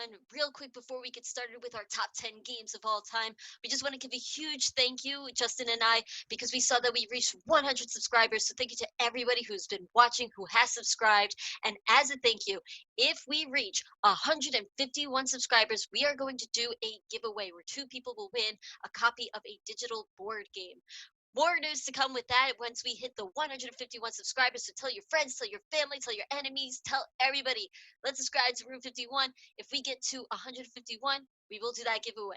everyone. Real quick before we get started with our top 10 games of all time, we just want to give a huge thank you, Justin and I, because we saw that we reached 100 subscribers. So thank you to everybody who's been watching, who has subscribed. And as a thank you, if we reach 151 subscribers, we are going to do a giveaway where 2 people will win a copy of a digital board game. More news to come with that once we hit the 151 subscribers. So tell your friends, tell your family, tell your enemies, tell everybody. Let's subscribe to Room 51. If we get to 151, we will do that giveaway.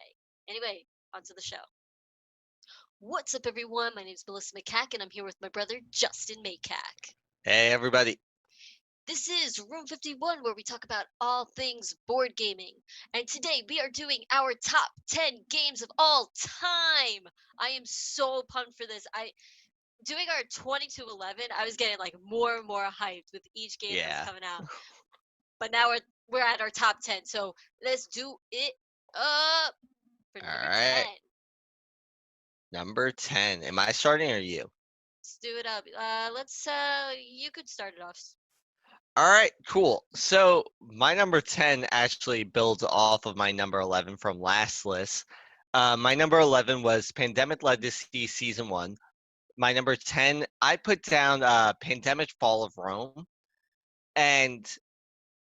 Anyway, on to the show. What's up, everyone? My name is Melissa McCack, and I'm here with my brother, Justin Maycack. Hey, everybody. This is Room 51, where we talk about all things board gaming. And today we are doing our top 10 games of all time. I am so pumped for this. Doing our 20 to 11, I was getting like more and more hyped with each game that was coming out. But now we're at our top 10. So let's do it up for number 10. Number 10. Am I starting or you? Let's do it up. You could start it off. All right, cool. So my number 10 actually builds off of my number 11 from last list. My number 11 was Pandemic Legacy Season 1. My number 10, I put down Pandemic Fall of Rome. And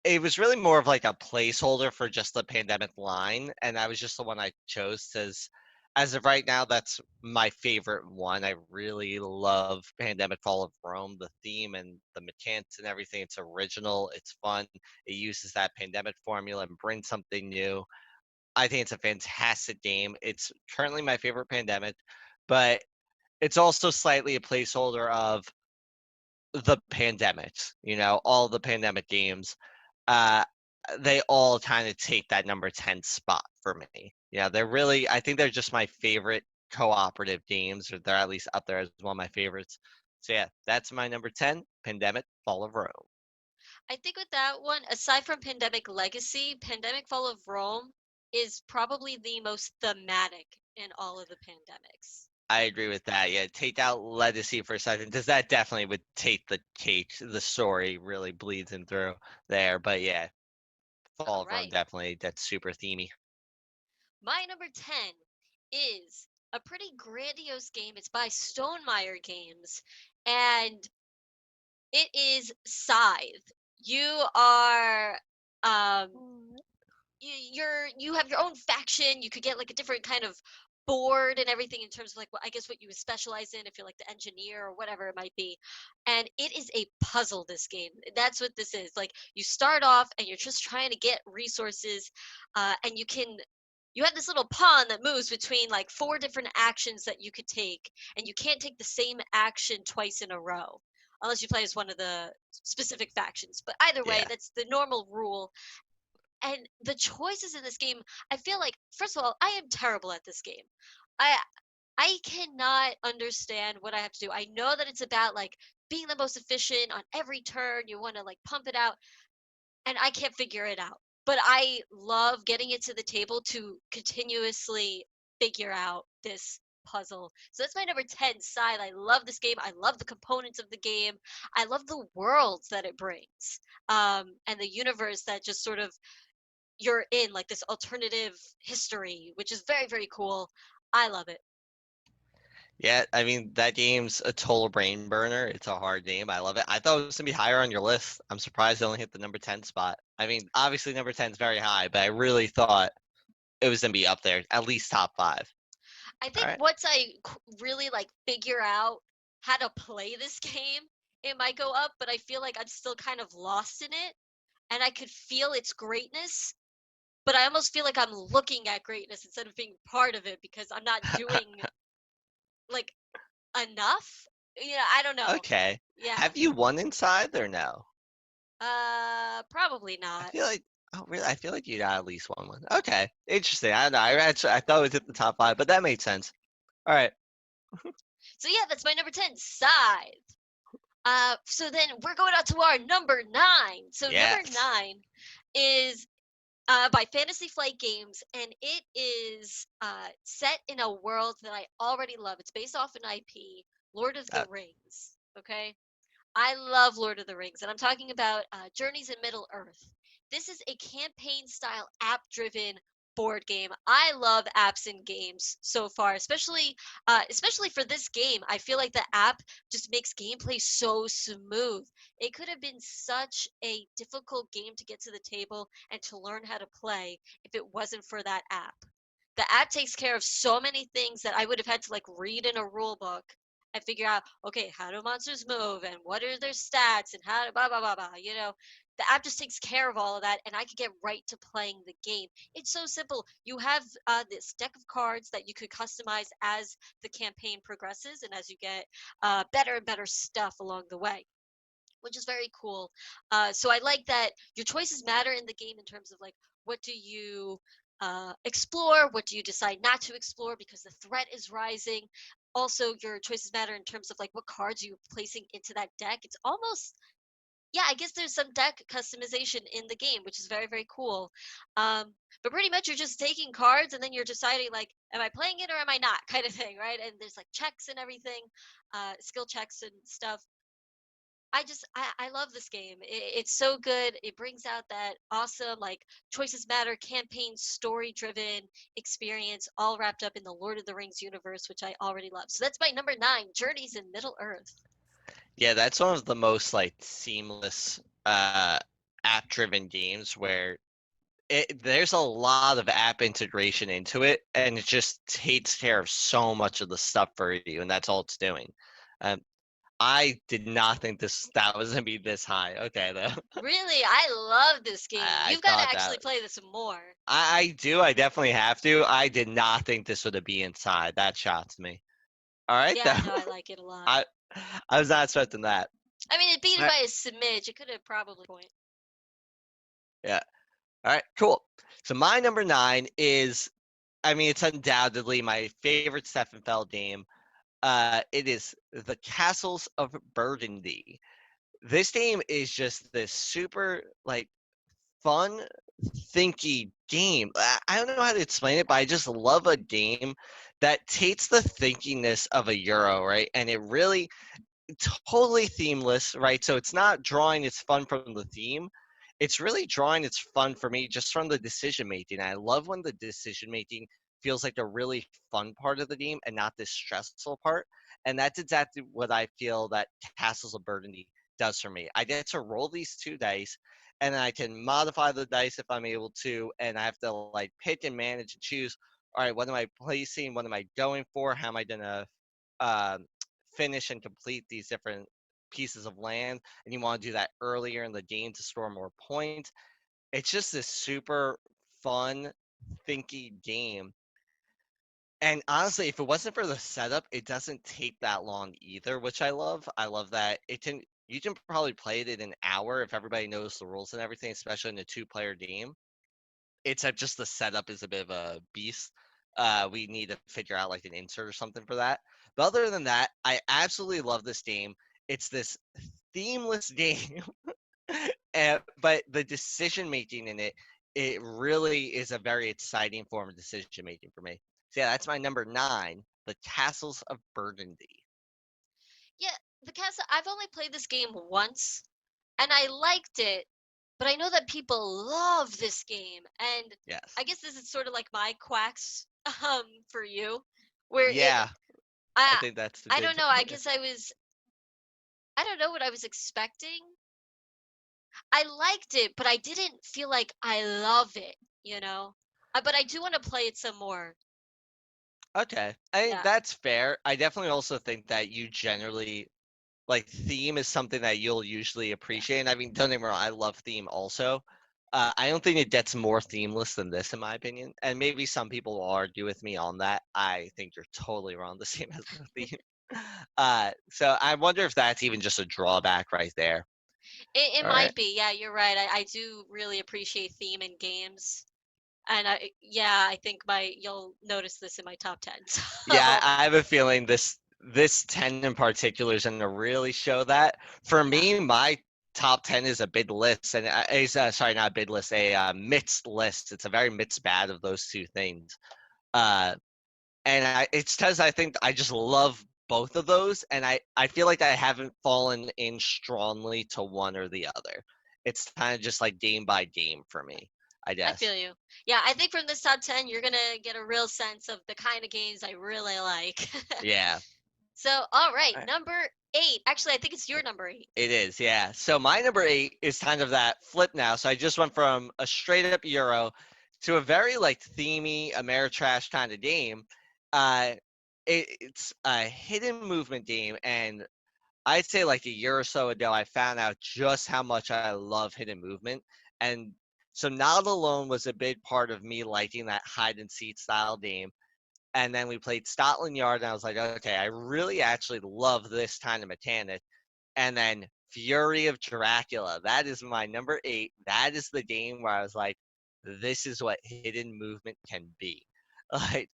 it was really more of like a placeholder for just the Pandemic line. And I was just the one I chose because as of right now, that's my favorite one. I really love Pandemic Fall of Rome, the theme and the mechanics and everything. It's original, it's fun. It uses that pandemic formula and brings something new. I think it's a fantastic game. It's currently my favorite Pandemic, but it's also slightly a placeholder of the pandemics, all the pandemic games. They all kind of take that number 10 spot for me. Yeah, I think they're just my favorite cooperative games, or they're at least up there as one of my favorites. So yeah, that's my number 10, Pandemic Fall of Rome. I think with that one, aside from Pandemic Legacy, Pandemic Fall of Rome is probably the most thematic in all of the pandemics. I agree with that. Yeah, take out Legacy for a second, because that definitely would take the cake. The story really bleeds in through there. But yeah, Fall of Rome definitely, that's super themey. My number 10 is a pretty grandiose game. It's by Stonemaier Games, and it is Scythe. You are you have your own faction. You could get like a different kind of board and everything in terms of like I guess what you would specialize in if you're like the engineer or whatever it might be. And it is a puzzle, this game. That's what this is. Like you start off and you're just trying to get resources, and you have this little pawn that moves between like 4 different actions that you could take, and you can't take the same action twice in a row unless you play as one of the specific factions. But either way, that's the normal rule. And the choices in this game, I feel like, first of all, I am terrible at this game. I cannot understand what I have to do. I know that it's about like being the most efficient on every turn. You want to like pump it out, and I can't figure it out. But I love getting it to the table to continuously figure out this puzzle. So that's my number 10, Scythe. I love this game. I love the components of the game. I love the worlds that it brings, and the universe that just sort of you're in, like this alternative history, which is very, very cool. I love it. Yeah, I mean, that game's a total brain burner. It's a hard game. I love it. I thought it was going to be higher on your list. I'm surprised it only hit the number 10 spot. I mean, obviously number 10 is very high, but I really thought it was going to be up there, at least top 5. I think once I really like figure out how to play this game, it might go up, but I feel like I'm still kind of lost in it, and I could feel its greatness, but I almost feel like I'm looking at greatness instead of being part of it because I'm not doing like enough. I don't know. Okay. Yeah. Have you won inside or no? Probably not. I feel like, oh really? I feel like you got at least one. Okay, interesting. I don't know. I thought it was at the top 5, but that made sense. All right. So yeah, that's my number 10, Scythe. So then we're going out to our number 9. So number 9 is by Fantasy Flight Games, and it is set in a world that I already love. It's based off an IP, Lord of the Rings. Okay, I love Lord of the Rings, and I'm talking about Journeys in Middle Earth. This is a campaign-style, app-driven board game. I love apps in games so far, especially for this game. I feel like the app just makes gameplay so smooth. It could have been such a difficult game to get to the table and to learn how to play if it wasn't for that app. The app takes care of so many things that I would have had to like read in a rule book and figure out, okay, how do monsters move and what are their stats and how blah blah blah blah. The app just takes care of all of that, and I could get right to playing the game. It's so simple. You have this deck of cards that you could customize as the campaign progresses and as you get better and better stuff along the way, which is very cool. So I like that your choices matter in the game in terms of like what do you explore, what do you decide not to explore because the threat is rising. Also, your choices matter in terms of like what cards you're placing into that deck. It's almost, yeah, I guess there's some deck customization in the game, which is very, very cool. But pretty much you're just taking cards and then you're deciding like, am I playing it or am I not, kind of thing, right? And there's like checks and everything, skill checks and stuff. I love this game. It's so good. It brings out that awesome like choices matter campaign story driven experience all wrapped up in the Lord of the Rings universe, which I already love. So that's my number 9, Journeys in Middle Earth. Yeah, that's one of the most like seamless app-driven games where there's a lot of app integration into it, and it just takes care of so much of the stuff for you, and that's all it's doing. Um, I did not think that was gonna be this high. Okay, though. Really, I love this game. I You've got to thought actually that. play this more. I do. I definitely have to. I did not think this would be inside. That shocks me. All right, Yeah, though. no, I like it a lot. I I was not expecting that. I mean, it beat All it right, by a smidge. It could have probably point. yeah. All right, cool. So my number 9 is, I mean, it's undoubtedly my favorite Steffenfeld game. It is the Castles of Burgundy. This game is just this super like fun, thinky game. I don't know how to explain it, but I just love a game that takes the thinkiness of a Euro, right? And it really totally themeless, right? So it's not drawing its fun from the theme. It's really drawing its fun for me just from the decision making. I love when the decision making feels like a really fun part of the game and not this stressful part. And that's exactly what I feel that Castles of Burgundy does for me. I get to roll these 2 dice, and I can modify the dice if I'm able to, and I have to like pick and manage and choose. All right, what am I placing? What am I going for? How am I gonna uh, finish and complete these different pieces of land, and you want to do that earlier in the game to score more points. It's just this super fun, thinky game. And honestly, if it wasn't for the setup, it doesn't take that long either, which I love. I love that you can probably play it in an hour if everybody knows the rules and everything, especially in a 2-player game. It's that just the setup is a bit of a beast. We need to figure out like an insert or something for that. But other than that, I absolutely love this game. It's this themeless game, but the decision making in it, it really is a very exciting form of decision making for me. So yeah, that's my number 9, the Castles of Burgundy. Yeah, the castle. I've only played this game once, and I liked it, but I know that people love this game, and Yes. I guess this is sort of like my quacks for you, where Yeah, I I think that's the I don't big. know. I don't know what I was expecting. I liked it, but I didn't feel like I love it, you know. But I do want to play it some more. Okay, I think Yeah. that's fair. I definitely also think that you generally like theme is something that you'll usually Yeah. appreciate. And I mean, don't get me wrong, I love theme also. I don't think it gets more themeless than this, in my opinion. And maybe some people will argue with me on that. I think you're totally wrong. The same as the theme. So I wonder if that's even just a drawback right there. It All right. might be. Yeah, you're right. I do really appreciate theme in games. And yeah, I think you'll notice this in my top 10. Yeah, So, I have a feeling this 10 in particular is going to really show that. For yeah. me, my top 10 is a bid list, and is sorry, not a bid list, a mixed list. It's a very mixed bag of those two things. Uh, and it's because I think I just love both of those, and I feel like I haven't fallen in strongly to one or the other. it's kind of just like game by game for me, I I guess. feel you. Yeah, I think from this top 10, you're gonna get a real sense of the kind of games I really like. Yeah. So, all right, Alright. number 8. Actually, I think it's your number 8. It is, yeah. So my number 8 is kind of that flip now. So I just went from a straight up Euro to a very like themey Ameritrash kind of game. Uh, it's a hidden movement game, and I'd say like a year or so ago, I found out just how much I love hidden movement. And so Not Alone was a big part of me liking that hide and seek style game. And then we played Scotland Yard, and I was like, okay, I really actually love this kind of mechanic. And then Fury of Dracula, that is my number 8. That is the game where I was like, this is what hidden movement can be. Like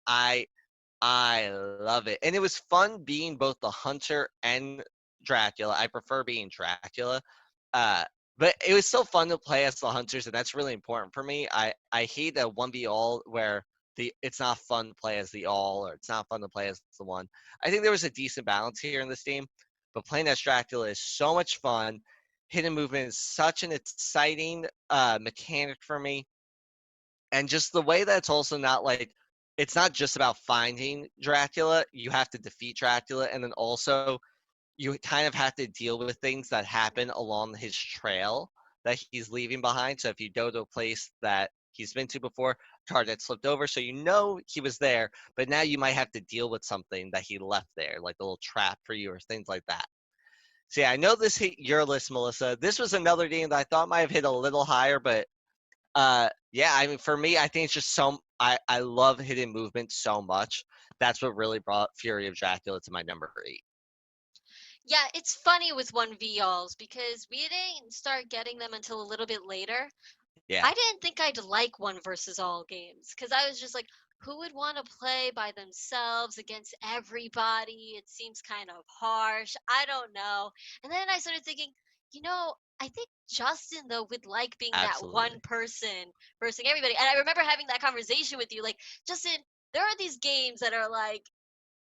I love it. And it was fun being both the hunter and Dracula. I prefer being Dracula. Uh, but it was still fun to play as the hunters, and that's really important for me. I hate a 1v all where it's not fun to play as the all or it's not fun to play as the one. I think there was a decent balance here in this game, but playing as Dracula is so much fun. Hidden movement is such an exciting mechanic for me, and just the way that it's also not like it's not just about finding Dracula. You have to defeat Dracula, and then also you kind of have to deal with things that happen along his trail that he's leaving behind. So if you go to a place that he's been to before, card that slipped over, so you know he was there, but now you might have to deal with something that he left there, like a little trap for you or things like that. So yeah, I know this hit your list, Melissa. This was another game that I thought might have hit a little higher, but yeah, I mean, for me, I think it's just I love hidden movement so much. That's what really brought Fury of Dracula to my number 8. Yeah, it's funny with 1v-alls because we didn't start getting them until a little bit later. Yeah, I didn't think I'd like one versus all games because I was just like, who would want to play by themselves against everybody? It seems kind of harsh. I don't know. And then I started thinking, I think Justin though would like being that one absolutely. person versus everybody. And I remember having that conversation with you, like, Justin, there are these games that are like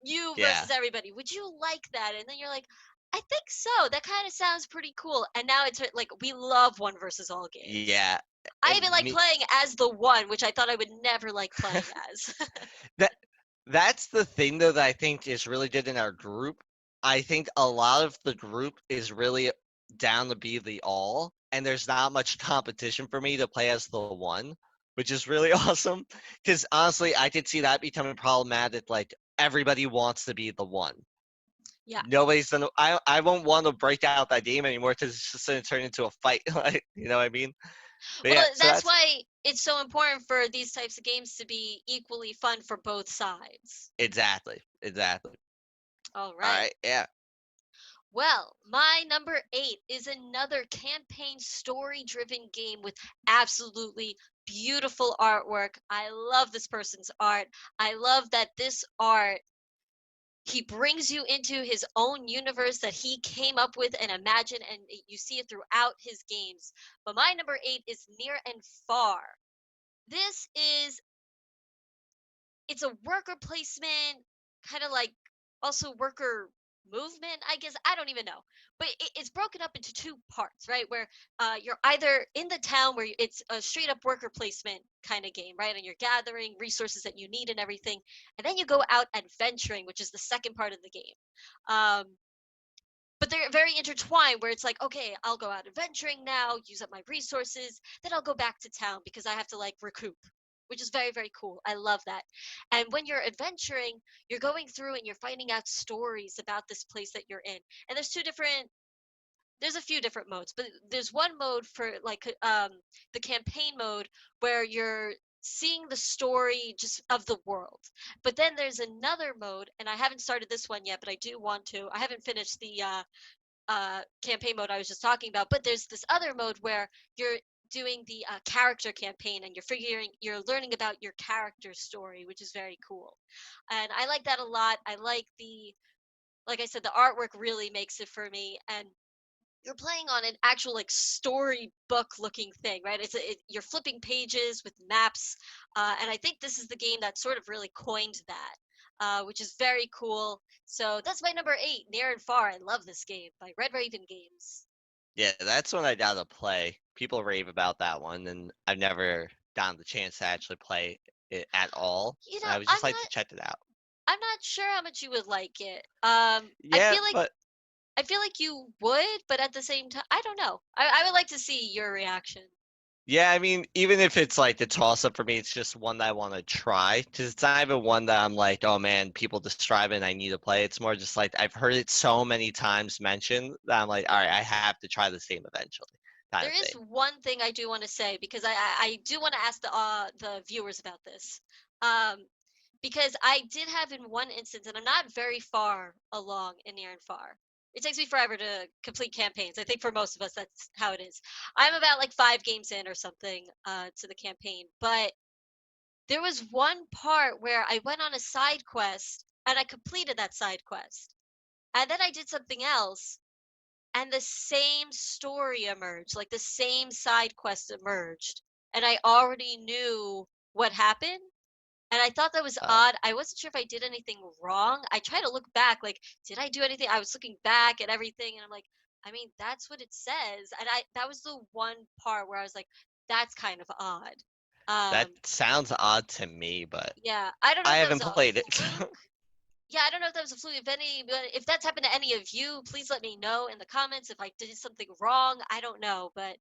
you Yeah, versus everybody. Would you like that? And then you're like, I think so. That kind of sounds pretty cool. And now it's like we love one versus all games. yeah. I even And like me playing as the one, which I thought I would never like playing as. that that's the thing though that I think is really good in our group. I think a lot of the group is really down to be the all, and there's not much competition for me to play as the one, which is really awesome. Because honestly, I could see that becoming problematic. Like everybody wants to be the one. Yeah. Nobody's gonna. I won't want to break out that game anymore because it's just gonna turn into a fight. Like you know what I mean? But yeah, Well, so that's that's why it's so important for these types of games to be equally fun for both sides. exactly. All All right. right, yeah. Well, my number 8 is another campaign story driven game with absolutely beautiful artwork. I love this person's art. I love that this art he brings you into his own universe that he came up with and imagined, and you see it throughout his games. But my number 8 is Near and Far. This is it's a worker placement, kind of like also worker movement, I guess. I don't even know, but it's broken up into two parts, right? Where you're either in the town where it's a straight up worker placement kind of game, right? And you're gathering resources that you need and everything, and then you go out adventuring, which is the second part of the game. um, but they're very intertwined where it's like, okay, I'll go out adventuring now, use up my resources, then I'll go back to town because I have to like recoup, which is very, very cool. I love that. And when you're adventuring, you're going through and you're finding out stories about this place that you're in. And there's a few different modes, but there's one mode for like the campaign mode where you're seeing the story just of the world. But then there's another mode, and I haven't started this one yet, but I do want to. I haven't finished the campaign mode I was just talking about, but there's this other mode where you're doing the character campaign and you're learning about your character story, which is very cool. And I like that a lot. I like like I said, the artwork really makes it for me. And you're playing on an actual like storybook looking thing, right? You're flipping pages with maps, and I think this is the game that sort of really coined that, which is very cool. So that's my number 8, Near and Far. I love this game by Red Raven Games. Yeah, that's one I gotta play. People rave about that one, and I've never gotten the chance to actually play it at all. You And know, I would just like to check it out. I'm not sure how much you would like it. Yeah, but I feel like you would, but at the same time, I don't know. I would like to see your reaction. yeah, I mean, even if it's like the toss up for me, it's just one that I want to try. Because it's not even one that I'm like, oh man, people describe it and I need to play. It's more just like I've heard it so many times mentioned that I'm like, all right, I have to try this game eventually, kind There of is thing. one thing I do want to say because I do want to ask the viewers about this. Because I did have in one instance, and I'm not very far along in near and far. It takes me forever to complete campaigns. I think for most of us, that's how it is. I'm about like 5 games in or something to the campaign, but there was one part where I went on a side quest and I completed that side quest, and then I did something else, and the same story emerged, like the same side quest emerged, and I already knew what happened, and I thought that was Uh, odd. I wasn't sure if I did anything wrong. I tried to look back, like, did I do anything? I was looking back at everything, and I'm like, I mean, that's what it says. And that was the one part where I was like, that's kind of odd. that Um, sounds odd to me, but yeah, I don't know I if that haven't was a played it. fluke. Yeah, I don't know if that was a fluke. If that's happened to any of you, please let me know in the comments if I did something wrong. I don't know, but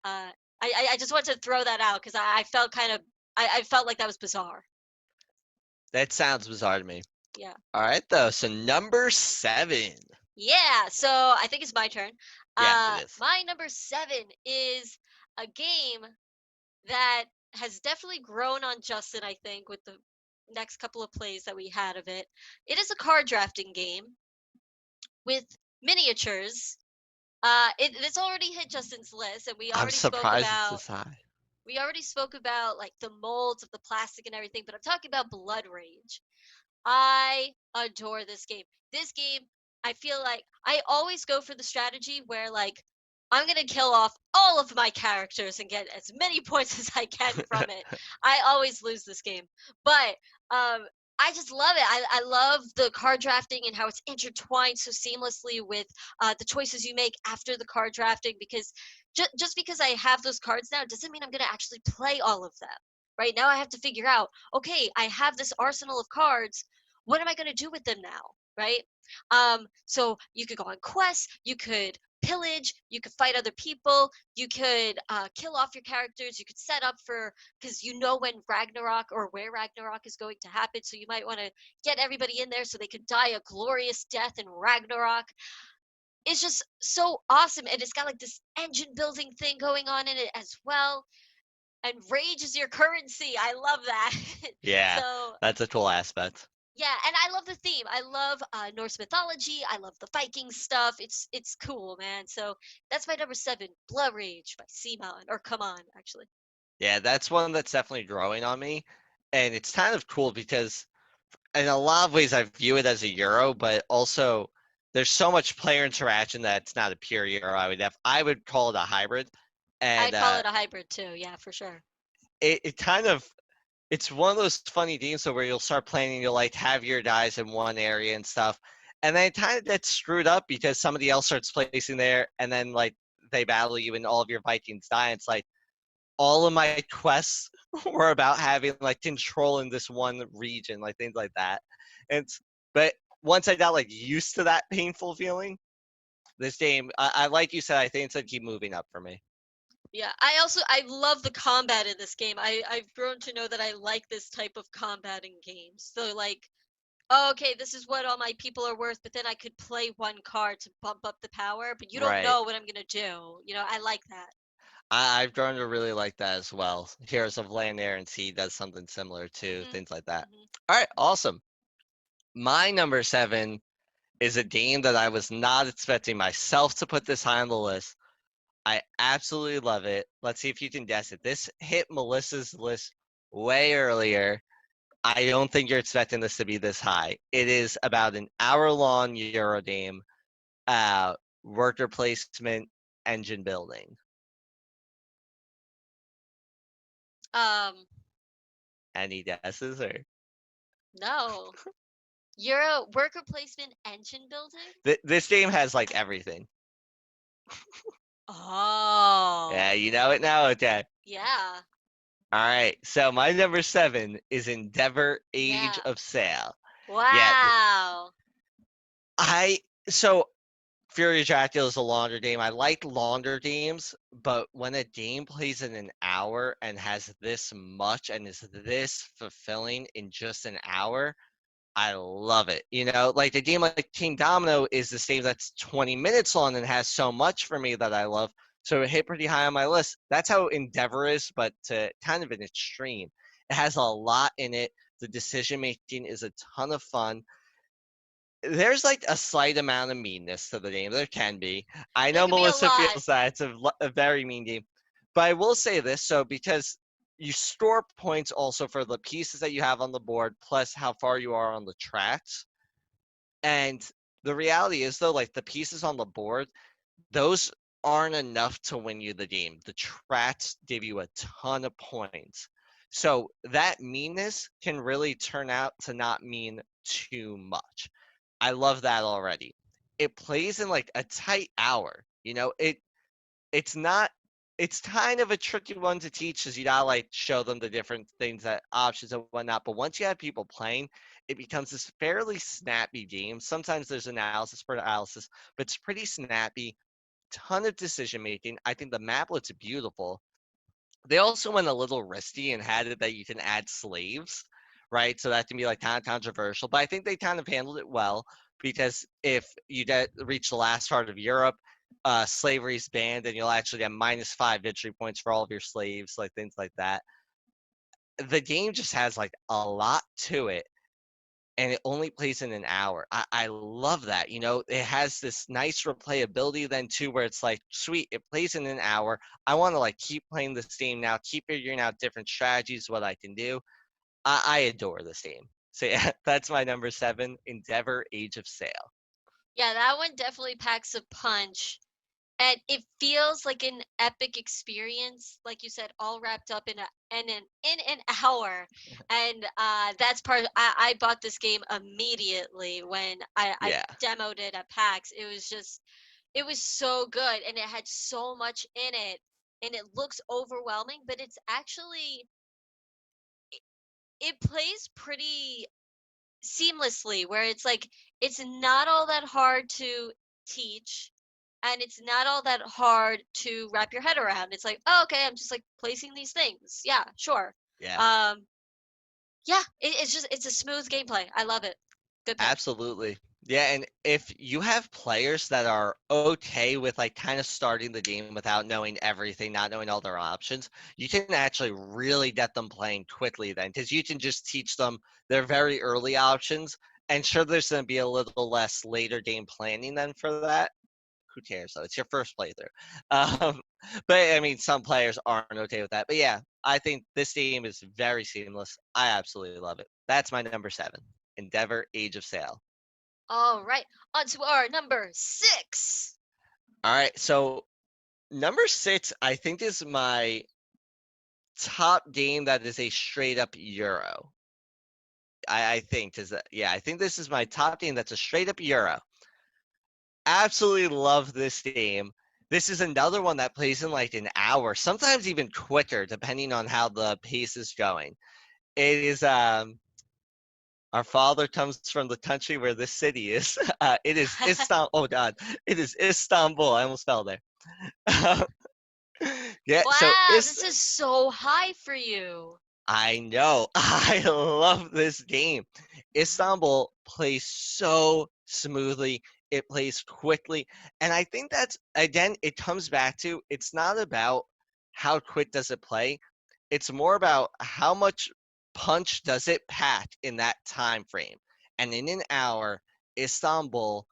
uh, I just wanted to throw that out because I felt kind of I felt like that was bizarre. That sounds bizarre to me. Yeah. All right, though. So number 7. Yeah, so I think it's my turn. Yes, it is. My number 7 is a game that has definitely grown on Justin, I think, with the next couple of plays that we had of it. It is a card drafting game with miniatures. It's already hit Justin's list, and I'm surprised it's this high. we already spoke about like the molds of the plastic and everything. But I'm talking about Blood Rage. I adore this game. This game, I feel like I always go for the strategy where like I'm gonna kill off all of my characters and get as many points as I can from it. I always lose this game, but I just love it. I love the card drafting and how it's intertwined so seamlessly with the choices you make after the card drafting. Because just because I have those cards now doesn't mean I'm gonna actually play all of them. Right now, I have to figure out, okay, I have this arsenal of cards. What am I going to do with them now? Right? So you could go on quests, you could pillage, you could fight other people, you could kill off your characters, you could set up for, because you know when Ragnarok or where Ragnarok is going to happen, so you might want to get everybody in there so they could die a glorious death in Ragnarok. It's just so awesome, and it's got like this engine building thing going on in it as well, and rage is your currency. I love that. Yeah, So that's a cool aspect. yeah, and I love the theme. I love Norse mythology. I love the Viking stuff. It's cool, man. So that's my number 7, Blood Rage by CMON, or Come On, actually. Yeah, that's one that's definitely growing on me. And it's kind of cool because in a lot of ways I view it as a Euro, but also there's so much player interaction that it's not a pure Euro. I would call it a hybrid. And I'd call it a hybrid too. Yeah, for sure. it kind of it's one of those funny games so where you'll start playing and you'll like have your guys in one area and stuff. And then it kind of gets screwed up because somebody else starts placing there and then like they battle you and all of your Vikings die. It's like all of my quests were about having like control in this one region, like things like that. And but once I got like used to that painful feeling, this game, I like you said, I think it's gonna keep moving up for me. Yeah, I love the combat in this game. I've grown to know that I like this type of combat in games. So like, oh, okay, this is what all my people are worth, but then I could play one card to bump up the power, but you don't Right. know what I'm gonna do. I like that. I've grown to really like that as well. Heroes of Land, Air, and Sea does something similar too, Hmm. things like that. Hmm. All right, awesome. My number 7 is a game that I was not expecting myself to put this high on the list. I absolutely love it. Let's see if you can guess it. This hit Melissa's list way earlier. I don't think you're expecting this to be this high. It is about an hour-long Euro game, worker placement, engine building. Um, Any guesses or no. You're a worker placement engine building? this game has like everything. Yeah, Oh. you know it now? Okay. Yeah. All right. So my number 7 is Endeavor Age Yeah. of Sail. Yeah, Wow. I so Fury of Dracula is a longer game. I like longer games, but when a game plays in an hour and has this much and is this fulfilling in just an hour, I love it. You know, like a game like King Domino is this game that's 20 minutes long and has so much for me that I love. So it hit pretty high on my list. That's how Endeavor is, but to kind of an extreme. It has a lot in it. The decision making is a ton of fun. There's like a slight amount of meanness to the game. There can be. I There know could be a Melissa lot. feels that it's a very mean game, but I will say this. So because you store points also for the pieces that you have on the board, plus how far you are on the tracks. And the reality is though, like the pieces on the board, those aren't enough to win you the game. The tracks give you a ton of points. So that meanness can really turn out to not mean too much. I love that already. It plays in like a tight hour. You know, it's not it's kind of a tricky one to teach because you gotta like show them the different things that options and whatnot. But once you have people playing, it becomes this fairly snappy game. Sometimes there's analysis for analysis, but it's pretty snappy. Ton of decision making. I think the map looks beautiful. They also went a little risky and had it that you can add slaves, right? So that can be like kind of controversial, but I think they kind of handled it well because if you get reach the last part of Europe, slavery's banned, and you'll actually get -5 victory points for all of your slaves, like things like that. The game just has like a lot to it, and it only plays in an hour. I love that. You know, it has this nice replayability then too, where it's like, sweet, it plays in an hour. I want to like keep playing this game now, keep figuring out different strategies, what I can do. I adore this game. So yeah, that's my number 7, Endeavor Age of Sail. Yeah, that one definitely packs a punch. And it feels like an epic experience, like you said, all wrapped up in an hour. And that's part. I bought this game immediately when I Yeah, demoed it at PAX. It was just it was so good, and it had so much in it, and it looks overwhelming, but it's actually it plays pretty seamlessly where it's like it's not all that hard to teach and it's not all that hard to wrap your head around. It's like, oh, okay, I'm just like placing these things. Yeah, sure. yeah. Um, yeah, it's just it's a smooth gameplay. I love it. Good pick. Absolutely. Yeah, and if you have players that are okay with like kind of starting the game without knowing everything, not knowing all their options, you can actually really get them playing quickly then because you can just teach them their very early options. And sure, there's going to be a little less later game planning then for that. Who cares though? It's your first playthrough. Um, but I mean, some players aren't okay with that. But yeah, I think this game is very seamless. I absolutely love it. That's my number 7, Endeavor Age of Sail. All right, on to our number 6. All right, so number 6, I think is my top game that is a straight up Euro. I think is that yeah, I think this is my top game that's a straight up Euro. Absolutely love this game. This is another one that plays in like an hour, sometimes even quicker, depending on how the pace is going. It is our father comes from the country where this city is. It is Istanbul. Oh God, it is Istanbul. I almost fell there. Yeah, so Wow, this is so high for you. I know. I love this game. Istanbul plays so smoothly. It plays quickly. And I think that's, again, it comes back to it's not about how quick does it play. It's more about how much punch does it pack in that time frame. And in an hour, Istanbul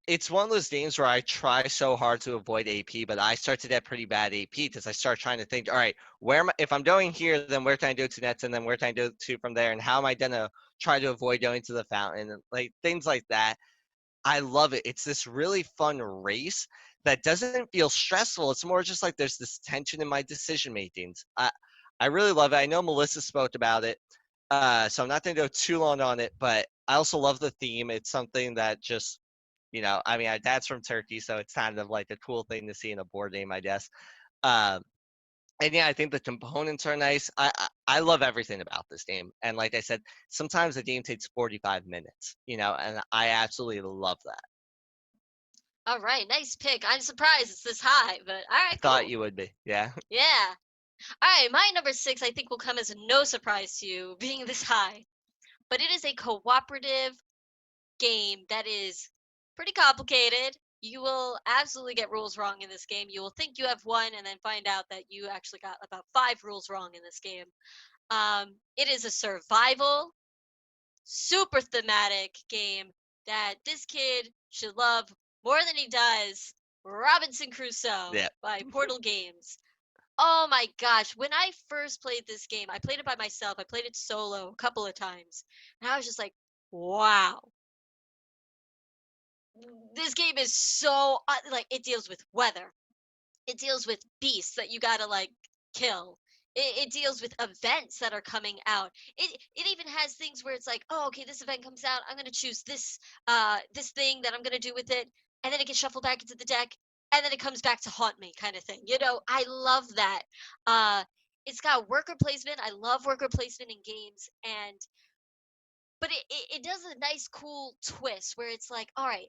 it's one of those games where I try so hard to avoid AP, but I start to get pretty bad AP because I start trying to think, all right, where am I, if I'm going here, then where can I do to nets, and then where can I do to from there, and how am I gonna try to avoid going to the fountain, and like things like that. I love it. It's this really fun race that doesn't feel stressful. It's more just like there's this tension in my decision makings. I really love it. I know Melissa spoke about it, so I'm not gonna go too long on it, but I also love the theme. It's something that just I mean, our dad's from Turkey, so it's kind of like a cool thing to see in a board game, I guess. Um, and yeah, I think the components are nice. I love everything about this game, and like I said, sometimes the game takes 45 minutes, and I absolutely love that. All right, nice pick. I'm surprised it's this high, but all I right, thought cool. you would be, yeah. Yeah. All right, my number 6 I think will come as no surprise to you being this high, but it is a cooperative game that is pretty complicated. You will absolutely get rules wrong in this game. You will think you have one and then find out that you actually got about 5 rules wrong in this game. It is a survival, super thematic game that this kid should love more than he does Robinson Crusoe Yeah. by Portal Games. Oh my gosh, when I first played this game, I played it by myself. I played it solo a couple of times. And I was just like, wow. This game is so like it deals with weather. It deals with beasts that you got to like kill. It deals with events that are coming out. It even has things where it's like, oh, okay, this event comes out. I'm gonna choose this thing that I'm gonna do with it, and then it gets shuffled back into the deck, and then it comes back to haunt me, kind of thing. I love that. Uh, it's got worker placement. I love worker placement in games, and but it does a nice, cool twist where it's like, all right,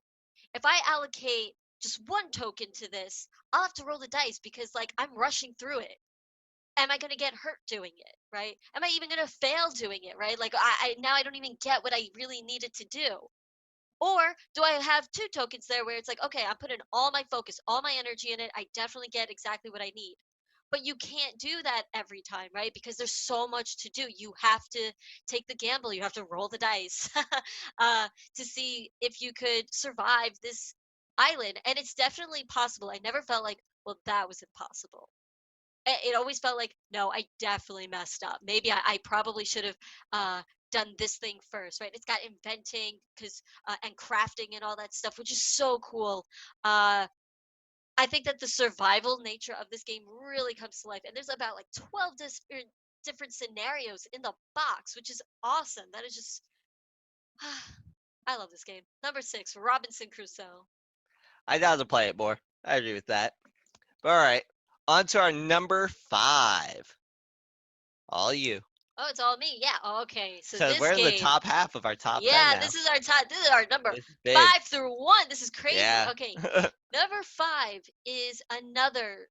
if I allocate just one token to this, I'll have to roll the dice because like I'm rushing through it. Am I going to get hurt doing it, right? Am I even going to fail doing it, right? Like I now I don't even get what I really needed to do. Or do I have two tokens there where it's like, okay, I'm putting all my focus, all my energy in it. I definitely get exactly what I need. But you can't do that every time, right? Because there's so much to do. You have to take the gamble. You have to roll the dice to see if you could survive this island. And it's definitely possible. I never felt like, well, that was impossible. It always felt like, no, I definitely messed up. Maybe I probably should have done this thing first, right? It's got inventing and crafting and all that stuff, which is so cool. I think that the survival nature of this game really comes to life, and there's about like 12 different scenarios in the box, which is awesome. That is just, I love this game. Number 6, Robinson Crusoe. I'd rather play it more. I agree with that. But all right, on to our number 5. All you. Oh, it's all me. Yeah. Okay. So So this we're in the game, top half of our top 10 yeah, now. this is our top. This is our number It's big. 5 through 1. This is crazy. Yeah. Okay. Number 5 is another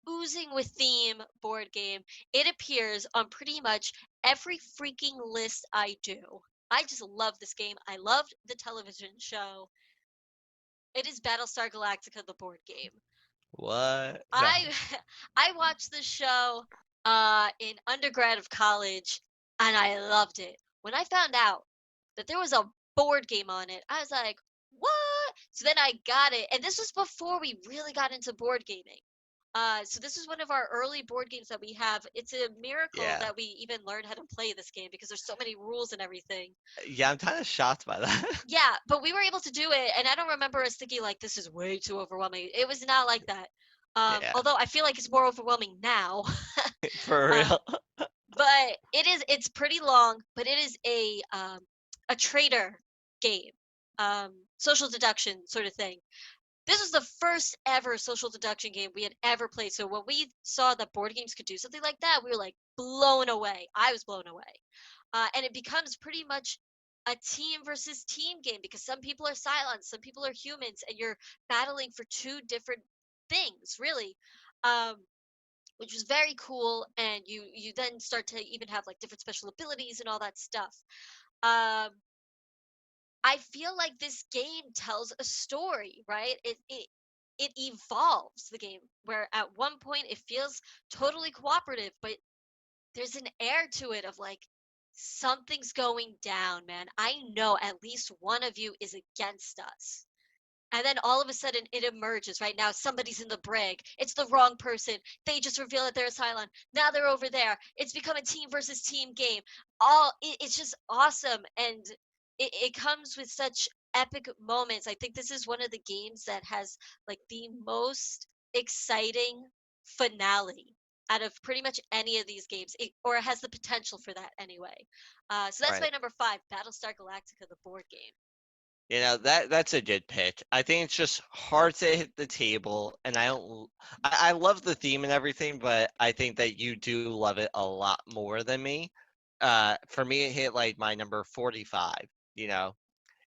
oozing with theme board game. It appears on pretty much every freaking list I do. I just love this game. I loved the television show. It is Battlestar Galactica, the board game. What? No. I I watched this show in undergrad of college and I loved it. When I found out that there was a board game on it, I was like, "What?" So then I got it, and this was before we really got into board gaming. So this is one of our early board games that we have. It's a miracle Yeah. that we even learned how to play this game because there's so many rules and everything. Yeah, I'm kind of shocked by that. Yeah, but we were able to do it, and I don't remember us thinking like this is way too overwhelming. It was not like that. Yeah, Although I feel like it's more overwhelming now. for uh, real. but it's pretty long, but it is a trader game, social deduction sort of thing. This was the first ever social deduction game we had ever played. So when we saw that board games could do something like that, we were like blown away. I was blown away. And it becomes pretty much a team versus team game because some people are silent, some people are humans, and you're battling for two different things, really. Um, which was very cool, and you then start to even have like different special abilities and all that stuff. Um, I feel like this game tells a story, right? It evolves the game where at one point it feels totally cooperative, but there's an air to it of like something's going down, man. I know at least one of you is against us. And then all of a sudden it emerges right now. Somebody's in the brig. It's the wrong person. They just reveal that they're a Cylon. Now they're over there. It's become a team versus team game. It's just awesome. And it comes with such epic moments. I think this is one of the games that has like the most exciting finale out of pretty much any of these games, or it has the potential for that anyway. So that's my Right. number 5, Battlestar Galactica, the board game. That's a good pick. I think it's just hard to hit the table, and I love the theme and everything, but I think that you do love it a lot more than me. For me, it hit like my number 45. You know,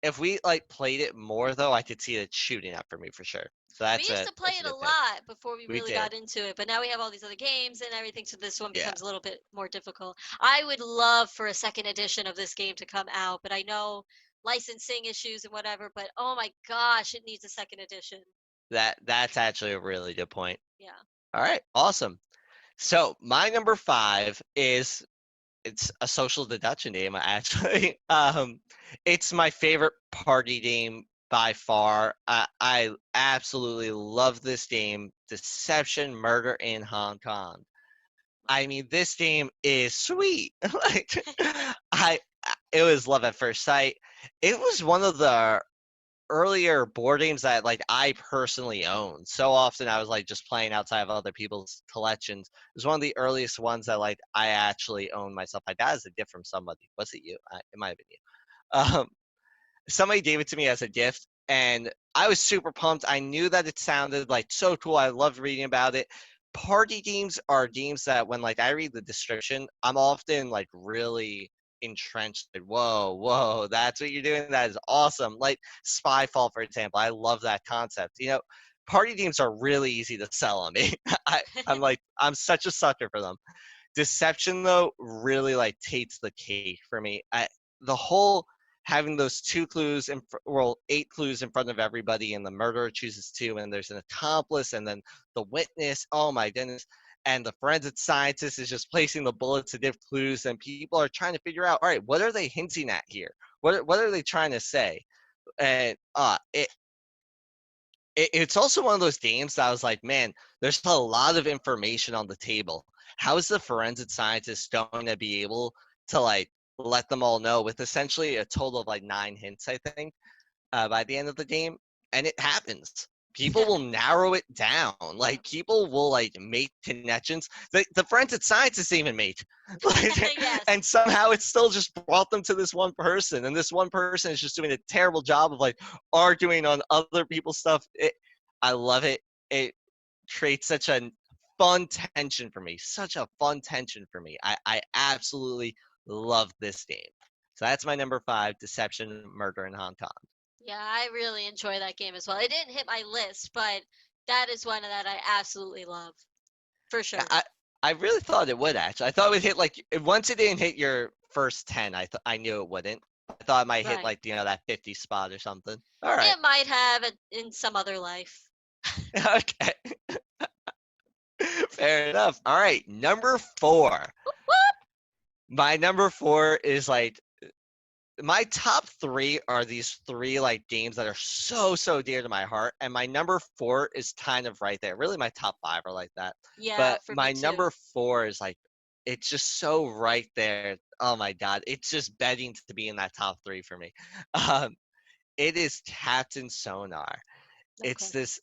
if we like played it more though, I could see it shooting up for me for sure. So We used to play that's a it a good pick. lot before we We really did, got into it, but now we have all these other games and everything, so this one yeah. becomes a little bit more difficult. I would love for a second edition of this game to come out, but I know licensing issues and whatever, but oh my gosh, it needs a second edition. That's actually a really good point. Yeah. All right, awesome. So my number 5 is it's a social deduction game actually. It's my favorite party game by far. I absolutely love this game, Deception Murder in Hong Kong. I mean, this game is sweet. Like, I it was love at first sight. It was one of the earlier board games that like I personally owned. So often I was like just playing outside of other people's collections. It was one of the earliest ones that like I actually owned myself. My dad is a gift from somebody. Was it you? It might have been you. Somebody gave it to me as a gift, and I was super pumped. I knew that it sounded like so cool. I loved reading about it. Party games are games that when like I read the description, I'm often like really entrenched. Like, whoa, whoa, that's what you're doing. That is awesome. Like Spyfall, for example. I love that concept. Party games are really easy to sell on me. I'm such a sucker for them. Deception though really like takes the cake for me. The whole having those two clues and well 8 clues in front of everybody, and the murderer chooses two, and there's an accomplice, and then the witness. Oh my goodness! And the forensic scientist is just placing the bullets to give clues, and people are trying to figure out, all right, what are they hinting at here? What are they trying to say? And it's also one of those games that I was like, man, there's a lot of information on the table. How is the forensic scientist going to be able to like let them all know with essentially a total of like 9 hints, I think, by the end of the game? And it happens. People will narrow it down. Like people will like make connections. The forensic scientists even make, like, Yes. and somehow it still just brought them to this one person, and this one person is just doing a terrible job of like arguing on other people's stuff. I love it. It creates such a fun tension for me. Such a fun tension for me. I absolutely love this game. So that's my number 5, Deception, Murder in Hong Kong. Yeah, I really enjoy that game as well. It didn't hit my list, but that is one that I absolutely love. For Yeah, sure. I really thought it would actually. I thought it would hit like once it didn't hit your first 10. I knew it wouldn't. I thought it might hit Right. like that 50 spot or something. All right. It might have in some other life. Okay. Fair enough. All right, number 4. Whoop, whoop. My number 4 is like my top 3 are these 3 like games that are so dear to my heart, and my number 4 is kind of right there. Really, my top 5 are like that, Yeah, but for me my too. number 4 is like it's just so right there. Oh my god, it's just begging to be in that top 3 for me. Um, it is Captain Sonar. It's Okay. this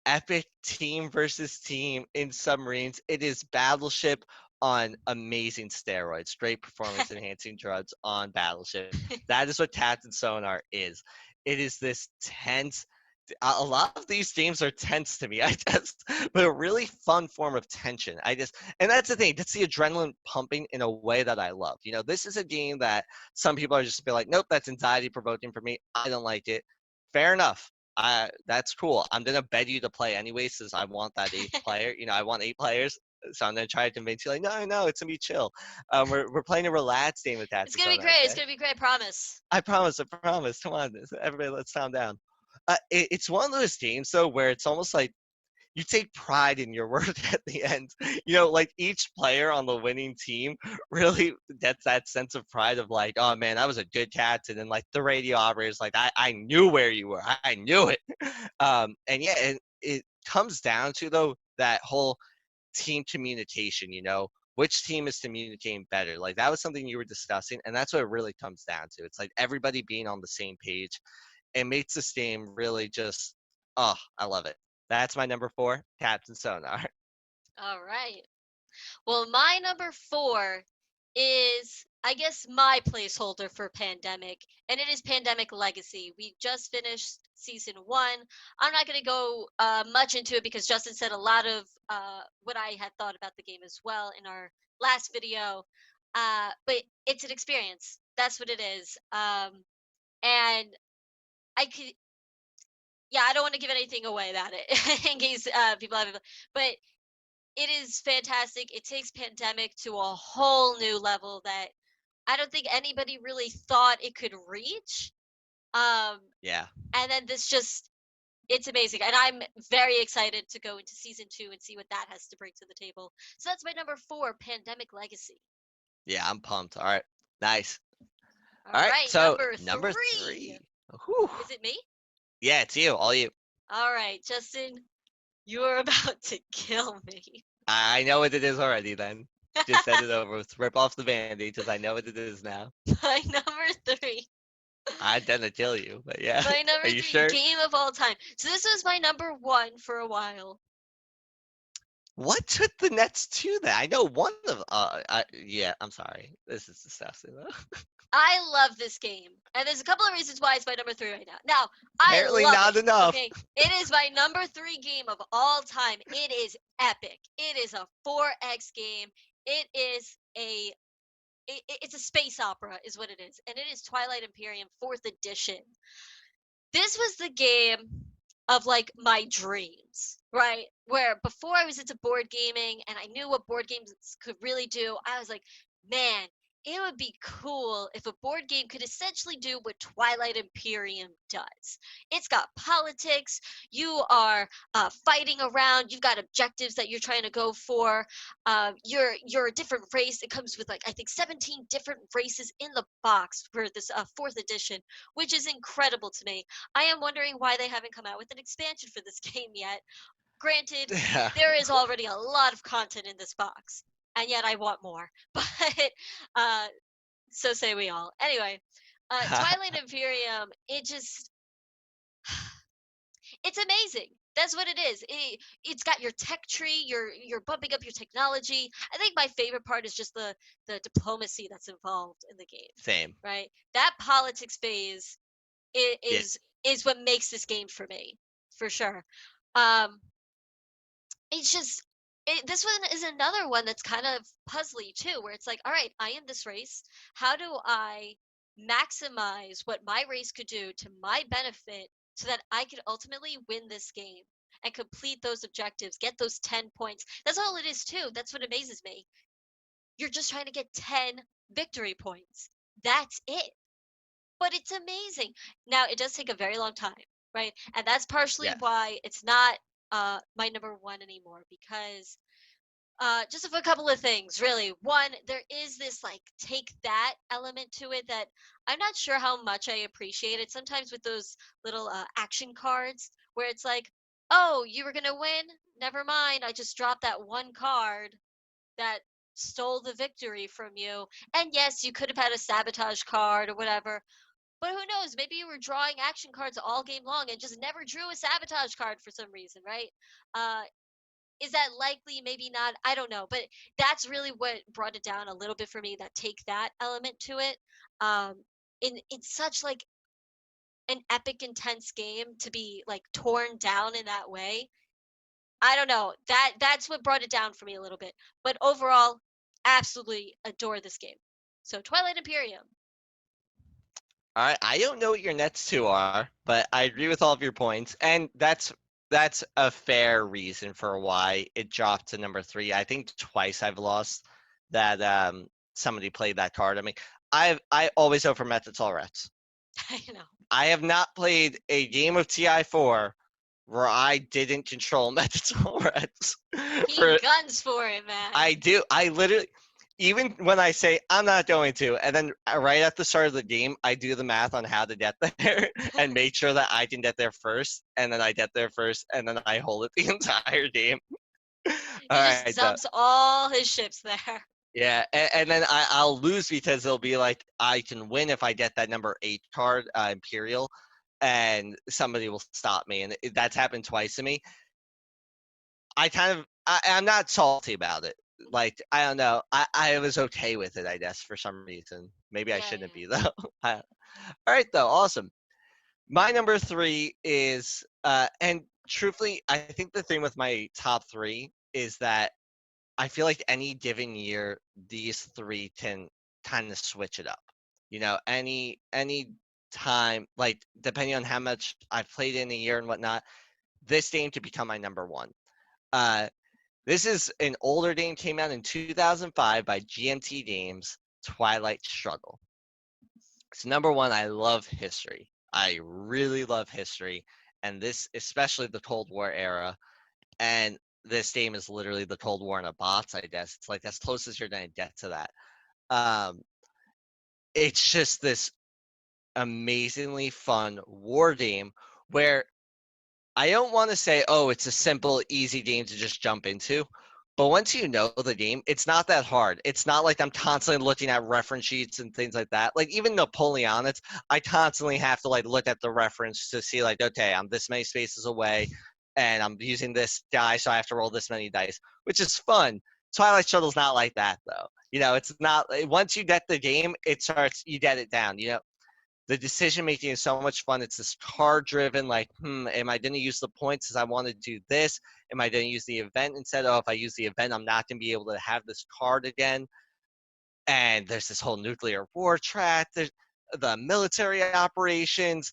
epic team versus team in submarines. It is Battleship on amazing steroids, straight performance enhancing drugs on Battleship. That is what Captain Sonar is. It is this tense. A lot of these games are tense to me, I guess, but a really fun form of tension. And that's the thing. That's the adrenaline pumping in a way that I love. This is a game that some people are just be like, nope, that's anxiety provoking for me. I don't like it. Fair enough. That's cool. I'm gonna beg you to play anyway, since I want that 8th player. I want 8 players, so I'm gonna try to convince you. Like, no, no, it's gonna be chill. We're playing a relaxed game with It's Captain gonna be Sonar. great. It's Okay, gonna be great. Promise. I promise. I promise. Come on, everybody, let's calm down. It's one of those games though where it's almost like you take pride in your work at the end. Like each player on the winning team really gets that sense of pride of like, oh man, that was a good captain. And like the radio operators, like, I knew where you were. I knew it. And yeah, it comes down to though that whole team communication, which team is communicating better. Like that was something you were discussing, and that's what it really comes down to. It's like everybody being on the same page. It makes this game really just, oh, I love it. That's my number 4, Captain Sonar. All right. Well, my number 4 is I guess my placeholder for Pandemic, and it is Pandemic Legacy. We just finished season 1. I'm not going to go much into it because Justin said a lot of what I had thought about the game as well in our last video. But it's an experience. That's what it is. And I could, yeah, I don't want to give anything away about it in case people haven't, but it is fantastic. It takes Pandemic to a whole new level that I don't think anybody really thought it could reach. Um, Yeah. and then this just, it's amazing. And I'm very excited to go into season 2 and see what that has to bring to the table. So that's my number 4, Pandemic Legacy. Yeah, I'm pumped. All right. Nice. All All right. right, So number number 3. 3. Whew. Is it me? Yeah, it's you. All you. All right, Justin, you're about to kill me. I know what it is already then. Just send it over. Let's rip off the band-aid because I know what it is now. My number 3. I tend to kill you, but yeah. My Are number you 3 sure? game of all time. So this was my number 1 for a while. What took the Nets to that? I know one of. Yeah. I'm sorry. This is disgusting though. I love this game. And there's a couple of reasons why it's my number 3 right now. Now, I Apparently love not it. enough. Okay. It is my number 3 game of all time. It is epic. It is a 4X game. It is it's a space opera is what it is. And it is Twilight Imperium 4th edition. This was the game of like my dreams, right? Where before I was into board gaming and I knew what board games could really do, I was like, man, it would be cool if a board game could essentially do what Twilight Imperium does. It's got politics. You are fighting around. You've got objectives that you're trying to go for. You're a different race. It comes with like I think 17 different races in the box for this 4th edition, which is incredible to me. I am wondering why they haven't come out with an expansion for this game yet. Granted, Yeah. there is already a lot of content in this box, and yet I want more. But uh, so say we all. Anyway, Twilight Imperium, it's amazing. That's what it is. It's got your tech tree. You're bumping up your technology. I think my favorite part is just the diplomacy that's involved in the game. Same. Right, that politics phase Yeah. is what makes this game for me, for sure. Um, it's just this one is another one that's kind of puzzly too, where it's like, all right, I am this race. How do I maximize what my race could do to my benefit so that I could ultimately win this game and complete those objectives, get those 10 points? That's all it is too. That's what amazes me. You're just trying to get 10 victory points. That's it. But it's amazing. Now, it does take a very long time, right? And that's partially Yes. why it's not my number 1 anymore, because just a couple of things, really. One, there is this like take that element to it that I'm not sure how much I appreciate it. Sometimes with those little action cards where it's like, oh, you were gonna win? Never mind. I just dropped that one card that stole the victory from you. And yes, you could have had a sabotage card or whatever. But who knows? Maybe you were drawing action cards all game long and just never drew a sabotage card for some reason, right? Uh, is that likely? Maybe not. I don't know. But that's really what brought it down a little bit for me. That take that element to it. In such like an epic, intense game to be like torn down in that way. I don't know. That's what brought it down for me a little bit. But overall, absolutely adore this game. So Twilight Imperium. All right. I don't know what your Nets 2 are, but I agree with all of your points, and that's a fair reason for why it dropped to number 3. I think twice I've lost that somebody played that card. I mean, I always go for methods all reps. I know. I have not played a game of TI4 where I didn't control methods all reps. He guns for it, man. I do. I literally, even when I say I'm not going to, and then right at the start of the game, I do the math on how to get there and make sure that I can get there first, and then I get there first, and then I hold it the entire game. He All just right, dumps all his ships there. yeah, and then I'll lose because it'll be like I can win if I get that number 8 card, Imperial, and somebody will stop me, and that's happened twice to me. I'm not salty about it. like I don't know. I was okay with it, I guess, for some reason. Maybe I Yeah, shouldn't yeah. be though. All right, though, awesome. My number three is, and truthfully, I think the thing with my top three is that I feel like any given year, these three can kind of switch it up. Any time, like depending on how much I've played in a year and whatnot, this game could become my number one. Uh, this is an older game, came out in 2005 by GMT Games, Twilight Struggle. So number one, I love history. I really love history, and this, especially the Cold War era. And this game is literally the Cold War in a box, I guess. It's like as close as you're gonna get to that. Um, it's just this amazingly fun war game where I don't want to say, oh, it's a simple, easy game to just jump into. But once you know the game, it's not that hard. It's not like I'm constantly looking at reference sheets and things like that. Like even Napoleonics, I constantly have to like look at the reference to see like, okay, I'm this many spaces away and I'm using this die, so I have to roll this many dice, which is fun. Twilight Shuttle's not like that though. It's not once you get the game, it starts you get it down. The decision making is so much fun. It's this card driven, like, am I going to use the points as I want to do this? Am I going to use the event instead? Oh, if I use the event, I'm not going to be able to have this card again. And there's this whole nuclear war track. There's the military operations,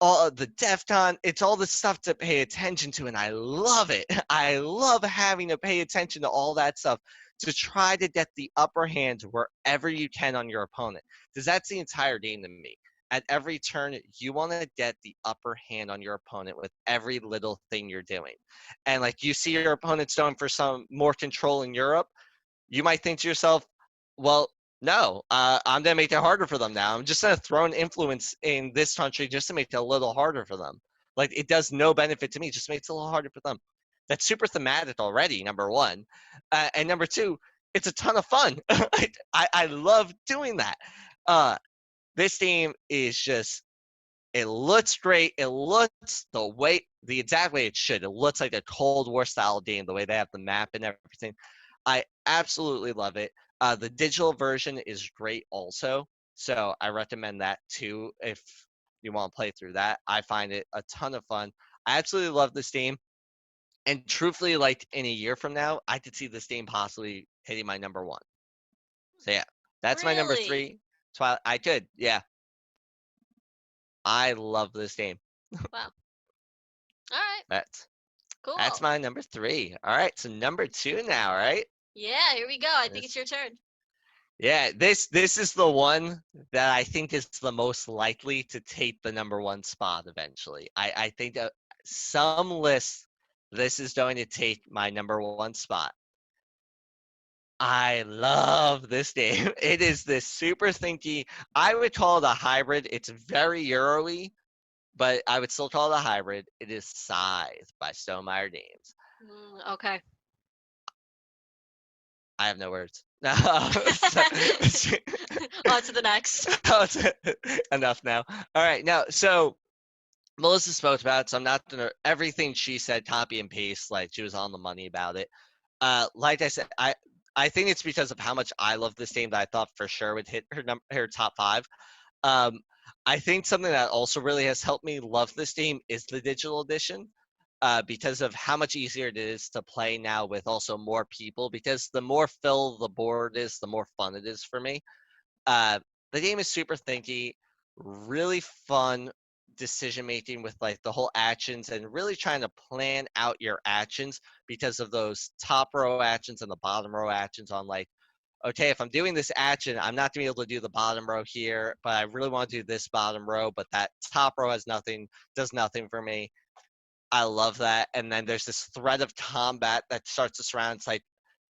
all the DEFCON. It's all this stuff to pay attention to, and I love it. I love having to pay attention to all that stuff to try to get the upper hand wherever you can on your opponent. Because that's the entire game to me. At every turn, you want to get the upper hand on your opponent with every little thing you're doing. And like you see your opponent's going for some more control in Europe, you might think to yourself, well, no, I'm going to make it harder for them now. I'm just going to throw an influence in this country just to make it a little harder for them. Like, it does no benefit to me, just makes it a little harder for them. That's super thematic already, number one. And number two, it's a ton of fun. I love doing that. This game is just, it looks great. It looks the exact way it should. It looks like a Cold War style game, the way they have the map and everything. I absolutely love it. The digital version is great also. So I recommend that too if you want to play through that. I find it a ton of fun. I absolutely love this game. And truthfully, like in a year from now, I could see this game possibly hitting my number one. So yeah, that's my number Really? three. Twilight. I could, yeah. I love this game. Wow. All right. That's that's Cool. my number three. All right, so number two now, right? Yeah, here we go. I think it's This, your turn. yeah, this is the one that I think is the most likely to take the number one spot eventually. I think that some lists, this is going to take my number one spot. I love this game. It is this super thinky. I would call it a hybrid. It's very Euro-y, but I would still call it a hybrid. It is Scythe by Stonemaier Games. Okay. I have no words. On to the next. Enough now. All right, now so Melissa spoke about it, so I'm not gonna everything she said copy and paste like she was on the money about it. Like I said, I think it's because of how much I love this game that I thought for sure would hit her top five. Um, I think something that also really has helped me love this game is the digital edition. Because of how much easier it is to play now with also more people. Because the more fill the board is, the more fun it is for me. Uh, the game is super thinky, really fun decision making with like the whole actions and really trying to plan out your actions because of those top row actions and the bottom row actions on like, okay, if I'm doing this action, I'm not gonna be able to do the bottom row here, but I really want to do this bottom row, but that top row does nothing for me. I love that. And then there's this threat of combat that starts to surround. It's like,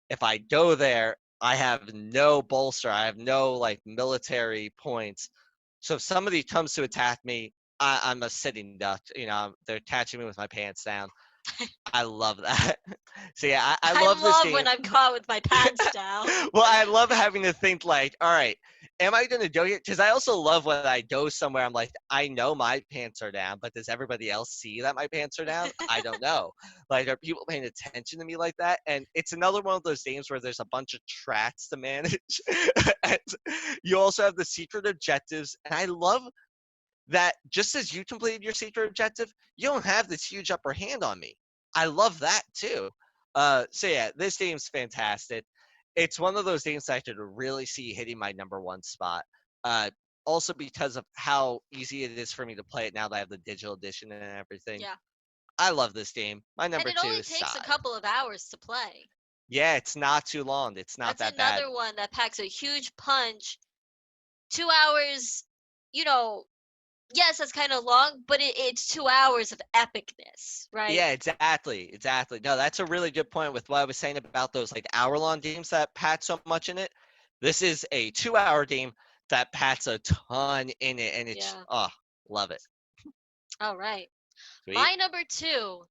if I go there, I have no bolster. I have no like military points. So if somebody comes to attack me, I'm a sitting duck. They're catching me with my pants down. I love that. So yeah, I I love this love game. when I'm caught with my pants down. Well, I love having to think like, all right, am I gonna do it? Because I also love when I go somewhere. I'm like, I know my pants are down, but does everybody else see that my pants are down? I don't know. Like, are people paying attention to me like that? And it's another one of those games where there's a bunch of tracks to manage, and you also have the secret objectives. And I love that just as you completed your secret objective, you don't have this huge upper hand on me. I love that too. So yeah, this game's fantastic. It's one of those games I could really see hitting my number one spot. Uh, Also because of how easy it is for me to play it now that I have the digital edition and everything. Yeah. I love this game. My And number it two only is takes a Scythe. couple of hours to play. Yeah, it's not too long. It's not That's that bad. another one that packs a huge punch. 2 hours, you know, yes, that's kind of long, but it's 2 hours of epicness, right? Yeah, exactly. No, that's a really good point with what I was saying about those like hour-long games that pack so much in it. This is a 2-hour game that packs a ton in it, and it's Yeah. love it. All right. Sweet. My number two.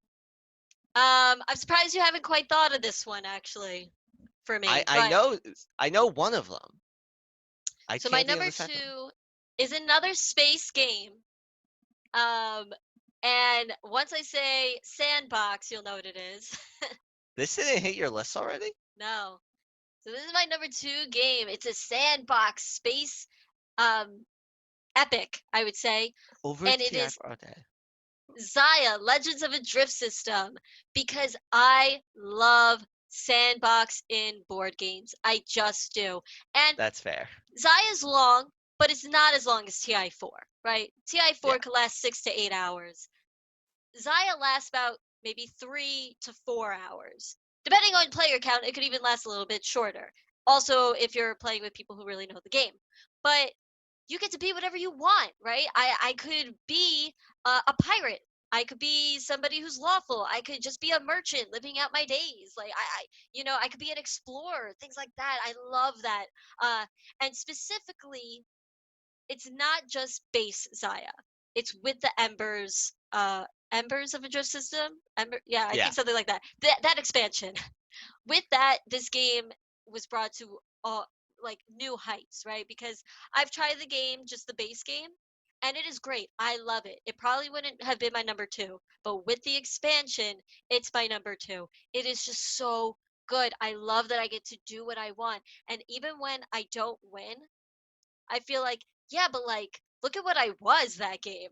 I'm surprised you haven't quite thought of this one actually for I me, I but know I know one of them. I so my can't think of number the second one. two is another space game. Um, and once I say sandbox, you'll know what it is. This didn't hit your list already? No. So this is my number two game. It's a sandbox space um epic, I would say. Over And it TI. is Okay. Zaya, Legends of a Drift System, because I love sandbox in board games. I just do. And That's fair. Zaya's long, but it's not as long as TI4, right? Yeah. TI4 could last 6 to 8 hours. Zaya lasts about maybe 3 to 4 hours. Depending on player count, it could even last a little bit shorter. Also, if you're playing with people who really know the game. But you get to be whatever you want, right? I could be a pirate. I could be somebody who's lawful. I could just be a merchant living out my days. Like I could be an explorer, things like that. I love that. And specifically, it's not just base Zaya. It's with the embers of a drift system. Yeah, I Yeah. think something like that. That expansion. With that, this game was brought to like new heights, right? Because I've tried the game, just the base game, and it is great. I love it. It probably wouldn't have been my number two, but with the expansion, it's my number two. It is just so good. I love that I get to do what I want. And even when I don't win, I feel like, yeah, but like, look at what I was that game.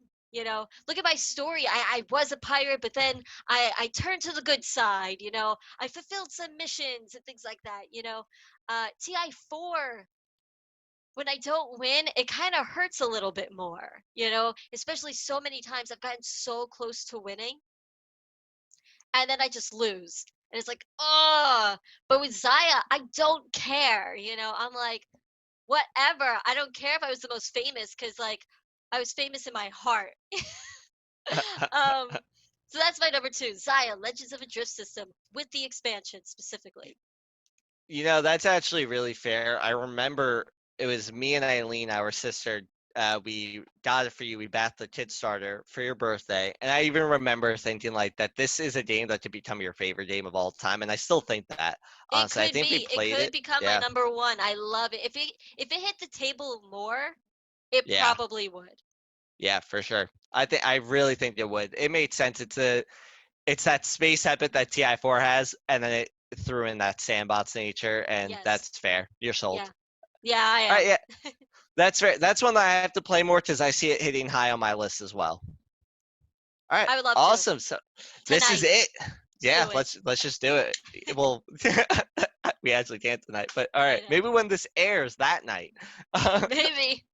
Look at my story. I was a pirate, but then I turned to the good side. I fulfilled some missions and things like that. TI4, when I don't win, it kind of hurts a little bit more. Especially so many times I've gotten so close to winning, and then I just lose. And it's like, oh, but with Zaya, I don't care. I'm like, whatever. I don't care if I was the most famous because, like, I was famous in my heart. um, so that's my number two, Zaya, Legends of a Drift System, with the expansion specifically. That's actually really fair. I remember it was me and Eileen, our sister. We got it for you. We backed the Kickstarter for your birthday, and I even remember thinking like that. This is a game that could become your favorite game of all time, and I still think that. It Honestly, I could think we be. It played could it. become my Yeah, number one. I love it. If it hit the table more, it yeah, probably would. yeah, for sure. I really think it would. It made sense. It's that space epic that TI4 has, and then it threw in that sandbox nature, and Yes. that's fair. You're sold. Yeah. Yeah, I All right, am. yeah, that's right. That's one that I have to play more because I see it hitting high on my list as well. All right, I would love to. awesome. So this is Tonight. it. Let's Yeah, do it. let's just do it. Well, we actually can't tonight, but all I right, know. maybe when this airs that night. All Maybe.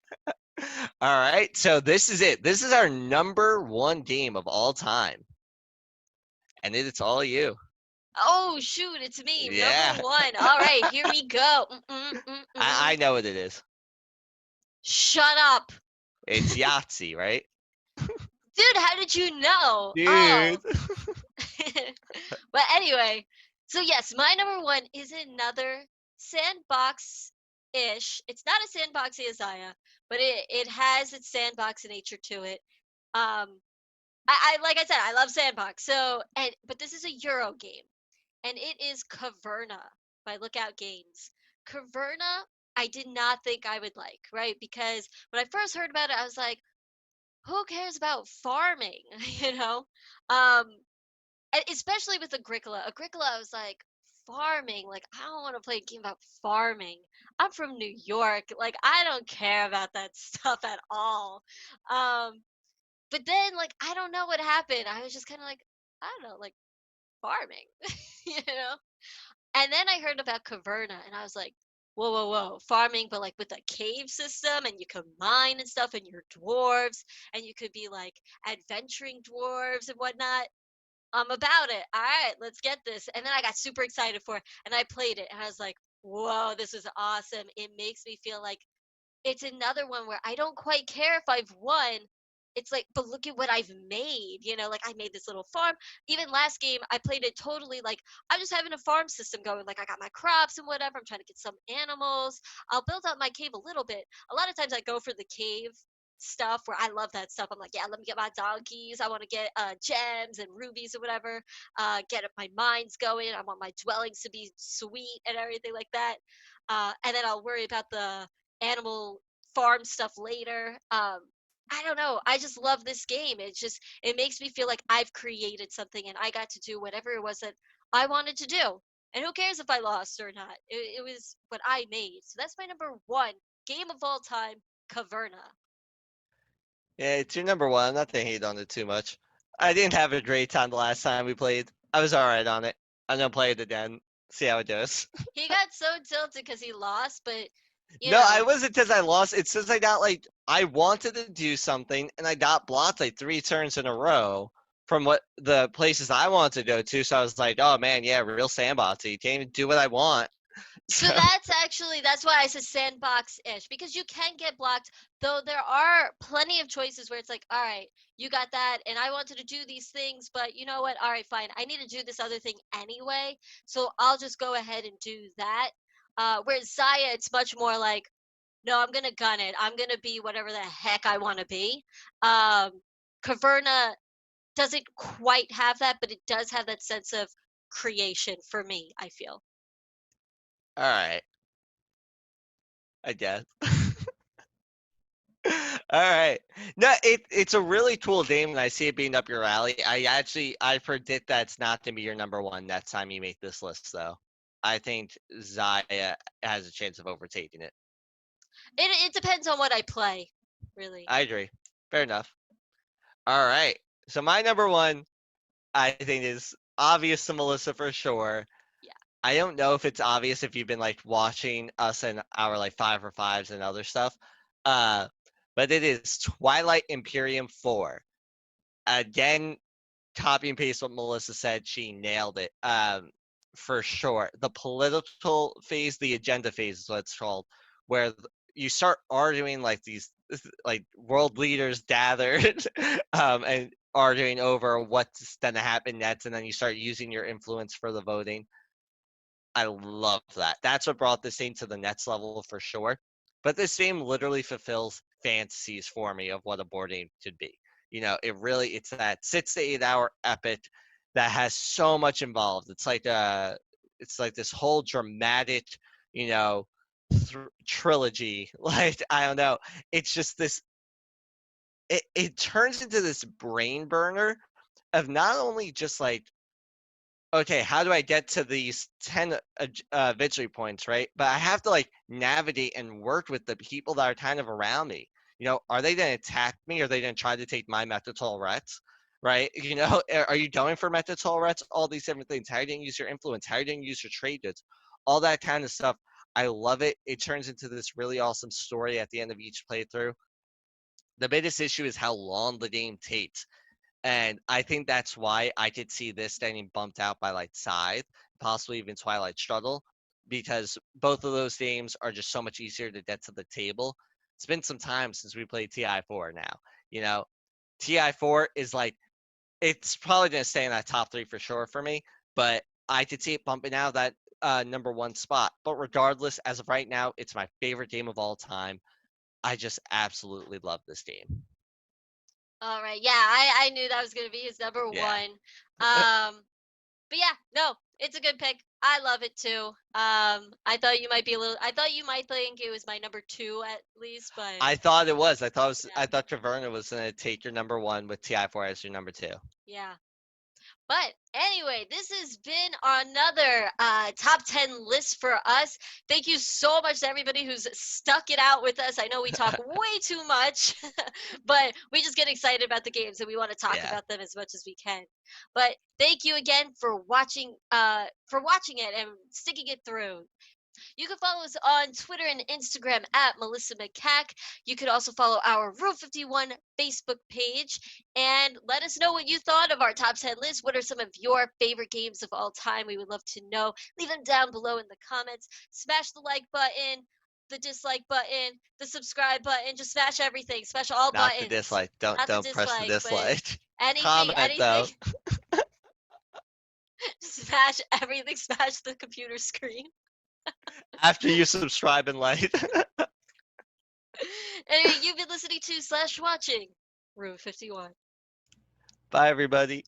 right, so this is it. This is our number one game of all time, and it's all you. Oh, shoot, it's me. Number Yeah, one. All right, here we go. I know what it is. Shut up. It's Yahtzee, right? Dude, how did you know? Oh. Dude. But anyway, so yes, my number one is another sandbox ish. It's not a sandbox Isaiah, but it has its sandbox nature to it. Um, I like I said, I love Sandbox. So, but this is a Euro game, and it is Caverna by Lookout Games. Caverna, I did not think I would like, right? Because when I first heard about it, I was like, who cares about farming? you know? Um, especially with Agricola. Agricola, I was like, farming? Like, I don't want to play a game about farming. I'm from New York. Like, I don't care about that stuff at all. Um, but then, like, I don't know what happened. I was just kind of like, I don't know, like, farming, you know? And then I heard about Caverna, and I was like, whoa, whoa, whoa, farming, but like with a cave system, and you could mine and stuff, and you're dwarves, and you could be like adventuring dwarves and whatnot. I'm about it. All right, let's get this. And then I got super excited for it, and I played it, and I was like, whoa, this is awesome. It makes me feel like it's another one where I don't quite care if I've won. It's like, but look at what I've made. Like I made this little farm. Even last game, I played it totally like I'm just having a farm system going. Like I got my crops and whatever. I'm trying to get some animals. I'll build out my cave a little bit. A lot of times I go for the cave stuff where I love that stuff. I'm like, yeah, let me get my donkeys. I want to get gems and rubies or whatever. Get my mines going. I want my dwellings to be sweet and everything like that. And then I'll worry about the animal farm stuff later. I don't know. I just love this game. It makes me feel like I've created something and I got to do whatever it was that I wanted to do. And who cares if I lost or not? It was what I made. So that's my number one game of all time, Caverna. Yeah, it's your number one. I'm not gonna hate on it too much. I didn't have a great time the last time we played. I was alright on it. I'm gonna play it again. See how it goes. He got so tilted because he lost, but you No, I know, wasn't because I lost. It's because I got like I wanted to do something and I got blocked like 3 turns in a row from what the places I wanted to go to. So I was like, oh man, yeah, real sandboxy. Can't even do what I want. so So that's why I said sandbox-ish because you can get blocked, though there are plenty of choices where it's like, all right, you got that, and I wanted to do these things, but you know what? All right, fine. I need to do this other thing anyway, so I'll just go ahead and do that. Whereas Zaya, it's much more like, no, I'm gonna gun it. I'm gonna be whatever the heck I want to be. Um, Caverna doesn't quite have that, but it does have that sense of creation for me, I feel. all right, I guess. All right. No, it's a really cool game, and I see it being up your alley. I predict that's not gonna be your number one next time you make this list, though. I think Zaya has a chance of overtaking it. It depends on what I play, really. I agree. Fair enough. All right. So my number one, I think, is obvious to Melissa for sure. Yeah. I don't know if it's obvious if you've been like watching us and our like 5 for 5s and other stuff. Uh, but it is Twilight Imperium 4. Again, copy and paste what Melissa said. She nailed it. For sure. The political phase, the agenda phase is what it's called, where you start arguing like these like world leaders gathered and arguing over what's going to happen next, and then you start using your influence for the voting. I love that. That's what brought this game to the next level for sure. But this game literally fulfills fantasies for me of what a board game should be. It's that 6 to 8 hour epic that has so much involved. It's like this whole dramatic, you know, trilogy. Like I don't know. It's just this. It turns into this brain burner of not only just like okay, how do I get to these 10 victory points, right? But I have to like navigate and work with the people that are kind of around me. Are they going to attack me? Are they going to try to take my Metatol Rets? Right? Are you going for Metatol Rets? All these different things. How are you going to use your influence? How are you going to use your trade goods? All that kind of stuff. I love it. It turns into this really awesome story at the end of each playthrough. The biggest issue is how long the game takes. And I think that's why I could see this getting bumped out by like Scythe, possibly even Twilight Struggle, because both of those games are just so much easier to get to the table. It's been some time since we played TI4 now. You know, TI4 is like, it's probably going to stay in that top 3 for sure for me, but I could see it bumping out that number 1 spot. But regardless, as of right now, it's my favorite game of all time. I just absolutely love this game. All right. Yeah, I knew that was gonna be his number Yeah. one. But yeah, no, it's a good pick. I love it too. I thought you might be a little. I thought you might think it was my number two at least, but I thought it was. I thought it was. yeah, I thought Caverna was gonna take your number one with TI4 as your number two. yeah. But anyway, this has been another top 10 list for us. Thank you so much to everybody who's stuck it out with us. I know we talk way too much, but we just get excited about the games and we want to talk Yeah. about them as much as we can. But thank you again for watching it and sticking it through. You can follow us on Twitter and Instagram at Melissa McCack. You could also follow our Rule 51 Facebook page and let us know what you thought of our top 10 list. What are some of your favorite games of all time? We would love to know. Leave them down below in the comments. Smash the like button, the dislike button, the subscribe button. Just smash everything. Smash all Not the buttons. dislike. Don't Not the don't press the dislike, but dislike. anything, Comment anything. though. Smash everything. Smash the computer screen. After you subscribe and like. Anyway, you've been listening to slash watching Room 51. Bye everybody.